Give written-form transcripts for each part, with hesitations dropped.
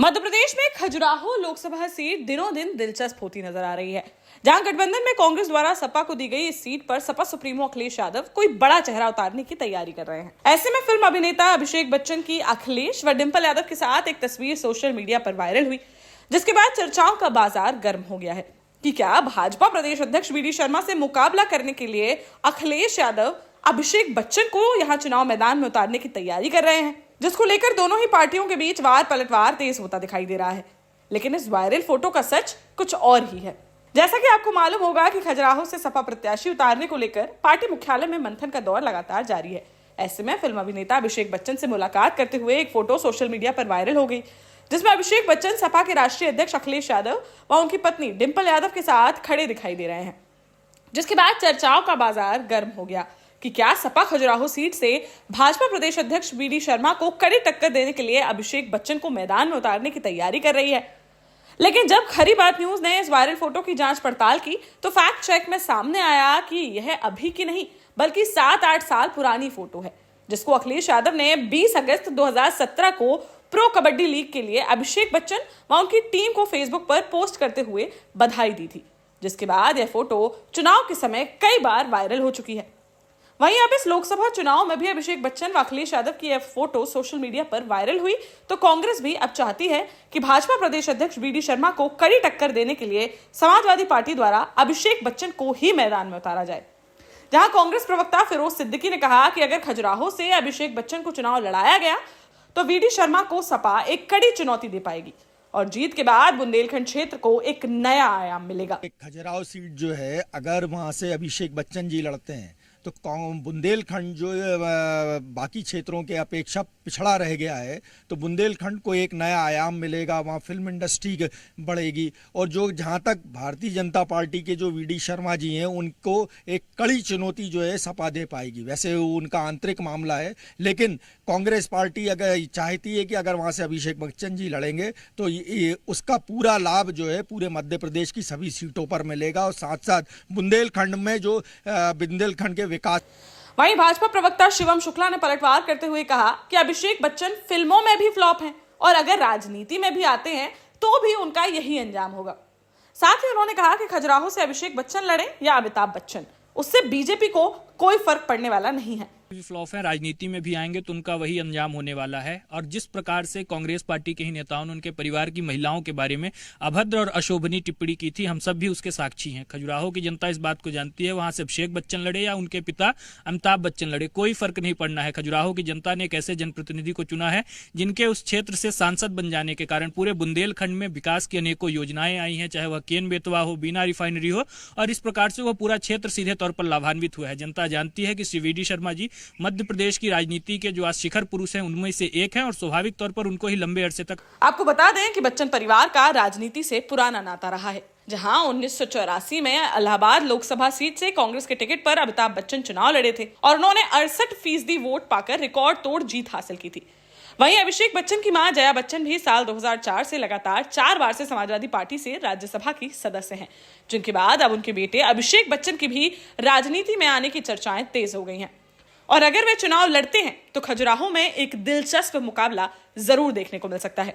मध्य प्रदेश में खजुराहो लोकसभा सीट दिनों दिन दिलचस्प होती नजर आ रही है, जहां गठबंधन में कांग्रेस द्वारा सपा को दी गई इस सीट पर सपा सुप्रीमो अखिलेश यादव कोई बड़ा चेहरा उतारने की तैयारी कर रहे हैं। ऐसे में फिल्म अभिनेता अभिषेक बच्चन की अखिलेश व डिंपल यादव के साथ एक तस्वीर सोशल मीडिया पर वायरल हुई, जिसके बाद चर्चाओं का बाजार गर्म हो गया है कि क्या भाजपा प्रदेश अध्यक्ष वी डी शर्मा से मुकाबला करने के लिए अखिलेश यादव अभिषेक बच्चन को यहाँ चुनाव मैदान में उतारने की तैयारी कर रहे हैं, जिसको लेकर दोनों ही पार्टियों के बीच वार पलटवार तेज होता दिखाई दे रहा है। लेकिन इस वायरल फोटो का सच कुछ और ही है। जैसा कि आपको मालूम होगा कि खजुराहो से सपा प्रत्याशी उतारने को लेकर पार्टी मुख्यालय में मंथन का दौर लगातार जारी है। ऐसे में फिल्म अभिनेता अभिषेक बच्चन से मुलाकात करते हुए एक फोटो सोशल मीडिया पर वायरल हो गई, जिसमें अभिषेक बच्चन सपा के राष्ट्रीय अध्यक्ष अखिलेश यादव व उनकी पत्नी डिंपल यादव के साथ खड़े दिखाई दे रहे हैं, जिसके बाद चर्चाओं का बाजार गर्म हो गया कि क्या सपा खजुराहो सीट से भाजपा प्रदेश अध्यक्ष वी डी शर्मा को कड़ी टक्कर देने के लिए अभिषेक बच्चन को मैदान में उतारने की तैयारी कर रही है। लेकिन जब खरी बात न्यूज ने इस वायरल फोटो की जांच पड़ताल की तो फैक्ट चेक में सामने आया कि यह अभी की नहीं बल्कि 7-8 साल पुरानी फोटो है, जिसको अखिलेश यादव ने 20 अगस्त 2017 को प्रो कबड्डी लीग के लिए अभिषेक बच्चन व उनकी टीम को फेसबुक पर पोस्ट करते हुए बधाई दी थी, जिसके बाद यह फोटो चुनाव के समय कई बार वायरल हो चुकी है। वहीं अब इस लोकसभा चुनाव में भी अभिषेक बच्चन व अखिलेश यादव की यह फोटो सोशल मीडिया पर वायरल हुई तो कांग्रेस भी अब चाहती है कि भाजपा प्रदेश अध्यक्ष वी डी शर्मा को कड़ी टक्कर देने के लिए समाजवादी पार्टी द्वारा अभिषेक बच्चन को ही मैदान में उतारा जाए। जहां कांग्रेस प्रवक्ता फिरोज सिद्दीकी ने कहा कि अगर खजुराहो से अभिषेक बच्चन को चुनाव लड़ाया गया तो वी डी शर्मा को सपा एक कड़ी चुनौती दे पाएगी और जीत के बाद बुंदेलखंड क्षेत्र को एक नया आयाम मिलेगा। खजुराहो सीट जो है, अगर वहां से अभिषेक बच्चन जी लड़ते हैं तो बुंदेलखंड जो बाकी क्षेत्रों के अपेक्षा पिछड़ा रह गया है, तो बुंदेलखंड को एक नया आयाम मिलेगा, वहाँ फिल्म इंडस्ट्री बढ़ेगी और जो जहाँ तक भारतीय जनता पार्टी के जो वी डी शर्मा जी हैं उनको एक कड़ी चुनौती जो है सपा दे पाएगी। वैसे उनका आंतरिक मामला है, लेकिन कांग्रेस पार्टी अगर चाहती है कि अगर वहाँ से अभिषेक बच्चन जी लड़ेंगे तो उसका पूरा लाभ जो है पूरे मध्य प्रदेश की सभी सीटों पर मिलेगा और साथ साथ बुंदेलखंड में जो बुंदेलखंड के विकास। वहीं भाजपा प्रवक्ता शिवम शुक्ला ने पलटवार करते हुए कहा कि अभिषेक बच्चन फिल्मों में भी फ्लॉप हैं और अगर राजनीति में भी आते हैं तो भी उनका यही अंजाम होगा। साथ ही उन्होंने कहा कि खजुराहो से अभिषेक बच्चन लड़े या अमिताभ बच्चन, उससे बीजेपी को कोई फर्क पड़ने वाला नहीं है। भी फ्लॉप है, राजनीति में भी आएंगे तो उनका वही अंजाम होने वाला है। और जिस प्रकार से कांग्रेस पार्टी के ही नेताओं ने उनके परिवार की महिलाओं के बारे में अभद्र और अशोभनीय टिप्पणी की थी, हम सब भी उसके साक्षी हैं। खजुराहो की जनता इस बात को जानती है, वहां से अभिषेक बच्चन लड़े या उनके पिता अमिताभ बच्चन लड़े, कोई फर्क नहीं पड़ना है। खजुराहो की जनता ने एक ऐसे जनप्रतिनिधि को चुना है जिनके उस क्षेत्र से सांसद बन जाने के कारण पूरे बुंदेलखंड में विकास की अनेकों योजनाएं आई हैं, चाहे वह केन बेतवा हो, बीना रिफाइनरी हो, और इस प्रकार से वह पूरा क्षेत्र सीधे तौर पर लाभान्वित हुआ है। जनता जानती है कि श्री वी डी शर्मा जी मध्य प्रदेश की राजनीति के जो आज शिखर पुरुष हैं उनमें से एक हैं और स्वाभाविक तौर पर उनको ही लंबे अरसे तक। आपको बता दें कि बच्चन परिवार का राजनीति से पुराना नाता रहा है, जहां 1984 में इलाहाबाद लोकसभा सीट से कांग्रेस के टिकट पर अमिताभ बच्चन चुनाव लड़े थे और उन्होंने 68% वोट पाकर रिकॉर्ड तोड़ जीत हासिल की थी। वहीं अभिषेक बच्चन की मां जया बच्चन भी साल 2004 से लगातार 4 बार से समाजवादी पार्टी से राज्यसभा की सदस्य हैं, जिनके बाद अब उनके बेटे अभिषेक बच्चन की भी राजनीति में आने की चर्चाएं तेज हो गई हैं और अगर वे चुनाव लड़ते हैं तो खजुराहो में एक दिलचस्प मुकाबला जरूर देखने को मिल सकता है।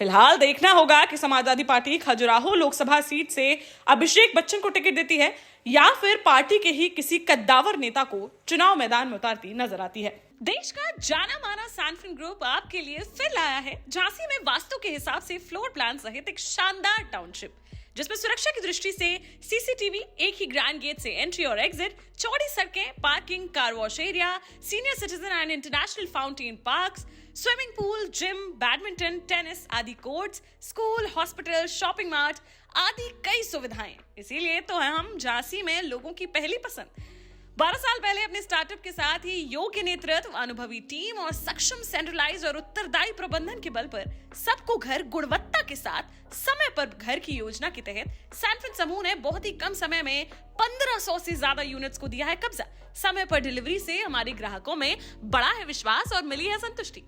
फिलहाल देखना होगा कि समाजवादी पार्टी खजुराहो लोकसभा सीट से अभिषेक बच्चन को टिकट देती है या फिर पार्टी के ही किसी कद्दावर नेता को चुनाव मैदान में उतारती नजर आती है। देश का जाना माना सैनफिन ग्रुप आपके लिए फिर लाया है झांसी में वास्तु के हिसाब से फ्लोर प्लान सहित एक शानदार टाउनशिप, जिसमें सुरक्षा की दृष्टि से सीसीटीवी, एक ही ग्रैंड गेट से एंट्री और एग्जिट, चौड़ी सड़कें, parking, car wash area, senior citizen and international fountain parks, swimming pool, gym, badminton, tennis आदि courts, school, hospital, shopping mart आदि कई सुविधाएं। इसीलिए तो हम झांसी में लोगों की पहली पसंद। 12 साल पहले अपने स्टार्टअप के साथ ही योग्य नेतृत्व, अनुभवी टीम और सक्षम सेंट्रलाइज और उत्तरदायी प्रबंधन के बल पर सबको घर गुणवत्ता के साथ समय पर घर की योजना के तहत सैनफिन समूह ने बहुत ही कम समय में 1500 से ज्यादा यूनिट्स को दिया है कब्जा। समय पर डिलीवरी से हमारे ग्राहकों में बड़ा है विश्वास और मिली है संतुष्टि।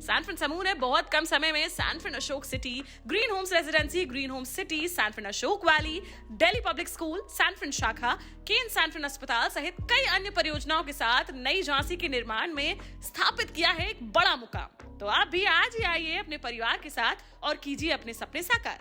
सैनफिन समूह ने बहुत कम समय में Sanfin Ashok city, green homes residency, green homes city, Sanfin Ashok valley, Delhi public school, Sanfin शाखा, केन सैनफिन अस्पताल सहित कई अन्य परियोजनाओं के साथ नई झांसी के निर्माण में स्थापित किया है एक बड़ा मुकाम। तो आप भी आज ही आइए अपने परिवार के साथ और कीजिए अपने सपने साकार।